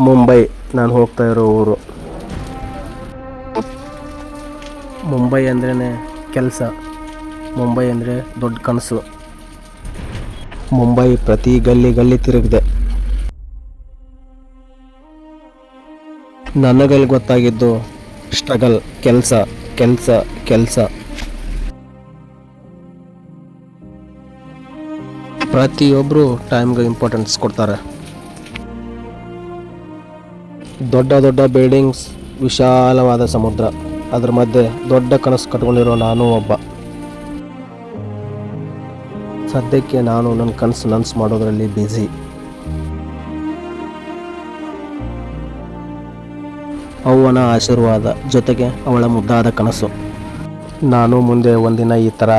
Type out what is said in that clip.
ಮುಂಬೈ ನಾನು ಹೋಗ್ತಾ ಇರೋ ಊರು. ಮುಂಬೈ ಅಂದ್ರೇ ಕೆಲಸ, ಮುಂಬೈ ಅಂದರೆ ದೊಡ್ಡ ಕನಸು. ಮುಂಬೈ ಪ್ರತಿ ಗಲ್ಲಿ ಗಲ್ಲಿ ತಿರುಗಿದೆ. ನನಗಲ್ಲಿ ಗೊತ್ತಾಗಿದ್ದು ಸ್ಟ್ರಗಲ್, ಕೆಲಸ ಕೆಲಸ ಕೆಲಸ. ಪ್ರತಿಯೊಬ್ಬರು ಟೈಮ್ಗೆ ಇಂಪಾರ್ಟೆನ್ಸ್ ಕೊಡ್ತಾರೆ. ದೊಡ್ಡ ದೊಡ್ಡ ಬಿಲ್ಡಿಂಗ್ಸ್, ವಿಶಾಲವಾದ ಸಮುದ್ರ, ಅದ್ರ ಮಧ್ಯೆ ದೊಡ್ಡ ಕನಸು ಕಟ್ಕೊಂಡಿರೋ ನಾನು ಒಬ್ಬ. ಸದ್ಯಕ್ಕೆ ನಾನು ನನ್ನ ಕನಸು ನನಸು ಮಾಡೋದ್ರಲ್ಲಿ ಬ್ಯುಸಿ. ಅವ್ವನ ಆಶೀರ್ವಾದ ಜೊತೆಗೆ ಅವಳ ಮುದ್ದಾದ ಕನಸು. ನಾನು ಮುಂದೆ ಒಂದಿನ ಈ ಥರ